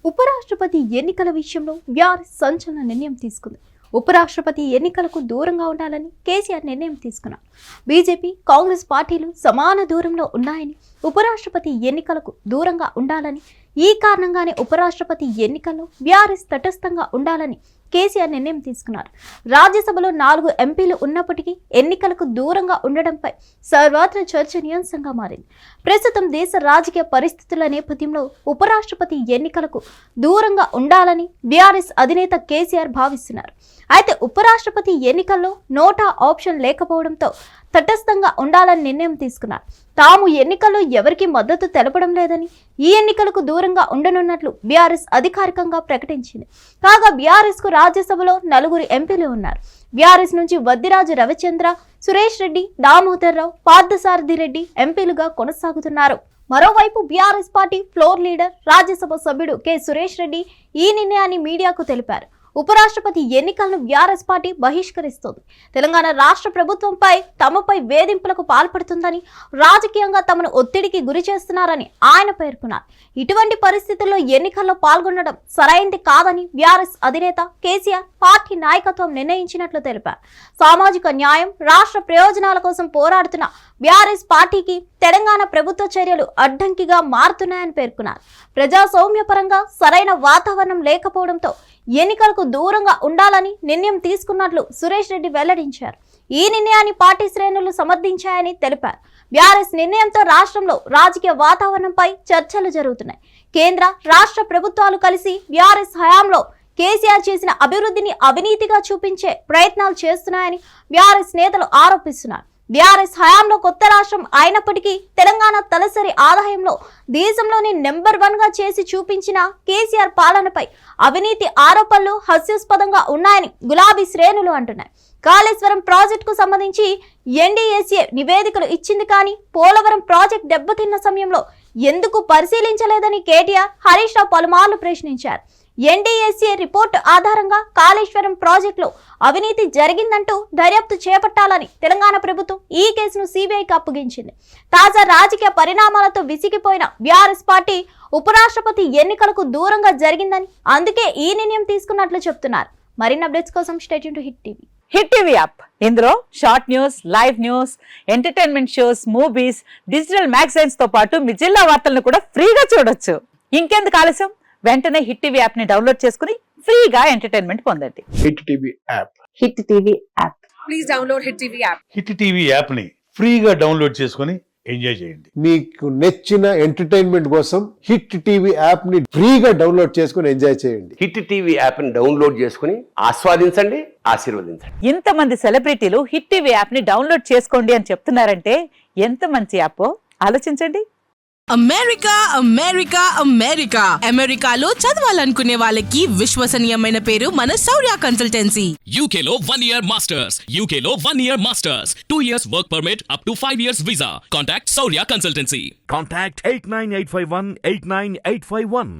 ఉపరాష్ట్రపతి ఎన్నికల విషయంలో బీఆర్ఎస్ సంచలన నిర్ణయం తీసుకుంది. ఉపరాష్ట్రపతి ఎన్నికలకు దూరంగా ఉండాలని కేసీఆర్ నిర్ణయం తీసుకున్నారు. బీజేపీ, కాంగ్రెస్ పార్టీలు సమాన దూరంలో ఉన్నాయని, ఉపరాష్ట్రపతి ఎన్నికలకు దూరంగా ఉండాలని, ఈ కారణంగానే ఉపరాష్ట్రపతి ఎన్నికల్లో బీఆర్ఎస్ తటస్థంగా ఉండాలని కేసీఆర్ నిర్ణయం తీసుకున్నారు. రాజ్యసభలో 4 ఎంపీలు ఉన్నప్పటికీ ఎన్నికలకు దూరంగా ఉండడంపై సర్వత్రా చర్చనీయాంశంగా మారింది. ప్రస్తుతం దేశ రాజకీయ పరిస్థితుల నేపథ్యంలో ఉపరాష్ట్రపతి ఎన్నికలకు దూరంగా ఉండాలని బీఆర్ఎస్ అధినేత కేసీఆర్ భావిస్తున్నారు. అయితే ఉపరాష్ట్రపతి ఎన్నికల్లో నోటా ఆప్షన్ లేకపోవడంతో తటస్థంగా ఉండాలని నిర్ణయం తీసుకున్నారు. తాము ఎన్నికల్లో ఎవరికి మద్దతు తెలపడం లేదని, ఈ ఎన్నికలకు దూరంగా ఉండనున్నట్లు బీఆర్ఎస్ అధికారికంగా ప్రకటించింది. కాగా బీఆర్ఎస్ కు రాజ్యసభలో 4 ఎంపీలు ఉన్నారు. బీఆర్ఎస్ నుంచి వద్దిరాజు రవిచంద్ర, సురేష్ రెడ్డి, దామోదర్ రావు, పార్థసారథి రెడ్డి ఎంపీలుగా కొనసాగుతున్నారు. మరోవైపు BRS party floor leader, Rajya Sabha సభ్యుడు కె సురేష్ రెడ్డి ఈ నిర్ణయాన్ని మీడియాకు తెలిపారు. ఉపరాష్ట్రపతి ఎన్నికలను బీఆర్ఎస్ పార్టీ బహిష్కరిస్తోంది. తెలంగాణ రాష్ట్ర ప్రభుత్వంపై తమపై వేధింపులకు పాల్పడుతుందని, రాజకీయంగా తమను ఒత్తిడికి గురి చేస్తున్నారని ఆయన పేర్కొన్నారు. ఇటువంటి పరిస్థితుల్లో ఎన్నికల్లో పాల్గొనడం సరైంది కాదని బీఆర్ఎస్ అధినేత కేసీఆర్ పార్టీ నాయకత్వం నిర్ణయించినట్లు తెలిపారు. సామాజిక న్యాయం, రాష్ట్ర ప్రయోజనాల కోసం పోరాడుతున్న బీఆర్ఎస్ పార్టీకి తెలంగాణ ప్రభుత్వ చర్యలు అడ్డంకిగా మారుతున్నాయని పేర్కొన్నారు. ప్రజాస్వామ్యపరంగా సరైన వాతావరణం లేకపోవడంతో ఎన్నికలకు దూరంగా ఉండాలని నిర్ణయం తీసుకున్నట్లు సురేష్ రెడ్డి వెల్లడించారు. ఈ నిర్ణయాన్ని పార్టీ శ్రేణులు సమర్థించాయని తెలిపారు. బీఆర్ఎస్ నిర్ణయంతో రాష్ట్రంలో రాజకీయ వాతావరణంపై చర్చలు జరుగుతున్నాయి. కేంద్ర, రాష్ట్ర ప్రభుత్వాలు కలిసి బీఆర్ఎస్ హయాంలో కేసీఆర్ చేసిన అభివృద్ధిని అవినీతిగా చూపించే ప్రయత్నాలు చేస్తున్నాయని బీఆర్ఎస్ నేతలు ఆరోపిస్తున్నారు. బీఆర్ఎస్ హయాంలో కొత్త రాష్ట్రం అయినప్పటికీ తెలంగాణ తలసరి ఆదాయంలో దేశంలోని నెంబర్ 1 గా చేసి చూపించిన కేసీఆర్ పాలనపై అవినీతి ఆరోపణలు హాస్యాస్పదంగా ఉన్నాయని గులాబీ శ్రేణులు అంటున్నాయి. కాళేశ్వరం ప్రాజెక్టుకు సంబంధించి ఎన్డీఏసీ నివేదికలు ఇచ్చింది, కానీ పోలవరం ప్రాజెక్టు దెబ్బతిన్న సమయంలో ఎందుకు పరిశీలించలేదని కేటీఆర్, హరీష్ రావు పలుమార్లు ప్రశ్నించారు. ఎన్డీఏసీ రిపోర్టు ఆధారంగా కాళేశ్వరం ప్రాజెక్టులో అవినీతి జరిగిందంటూ దర్యాప్తు చేపట్టాలని తెలంగాణ ప్రభుత్వం ఈ కేసును సిబిఐకి అప్పగించింది. తాజా రాజకీయ పరిణామాలతో విసిగిపోయిన బీఆర్ఎస్ పార్టీ ఉపరాష్ట్రపతి ఎన్నికలకు దూరంగా జరిగిందని, అందుకే ఈ నిర్ణయం తీసుకున్నట్లు చెప్తున్నారు. మరిన్ని అప్డేట్స్ కోసం stay tune to hit TV. Hit TV app, ఇందులో short news, live news, entertainment shows, movies, digital magazines తో పాటు మీ జిల్లా వార్తలను కూడా ఫ్రీగా చూడొచ్చు. ఇంకెందుకు ఆలస్యం, వెంటనే హిట్ టీవీ యాప్ ని డౌన్లోడ్ చేసుకుని ఫ్రీగా ఎంటర్టైన్మెంట్ పొందండి. Hit TV app. Hit TV app. Please download hit TV app. Hit TV app ని ఫ్రీగా డౌన్లోడ్ చేసుకుని ఎంజాయ్ చేయండి. మీకు నచ్చిన ఎంటర్టైన్మెంట్ కోసం హిట్ టీవీ యాప్ ని ఫ్రీగా డౌన్లోడ్ చేసుకుని ఎంజాయ్ చేయండి. హిట్ టీవీ యాప్ ని డౌన్లోడ్ చేసుకుని ఆస్వాదించండి, ఆశీర్వదించండి. ఇంతమంది సెలబ్రిటీలు హిట్ టీవీ యాప్ ని డౌన్లోడ్ చేసుకోండి అని చెప్తున్నారంటే ఎంత మంచి యాప్ ఆలోచించండి. అమెరికా అమెరికా అమెరికా అమెరికాలో చదవాలనుకునే వాళ్ళకి విశ్వసనీయమైన పేరు మన శౌర్య కన్సల్టెన్సీ. UK లో 1 year masters, UK లో 1 year masters, 2 years work permit up to 5 years visa. Contact Saurya Consultancy. Contact 89851 89851.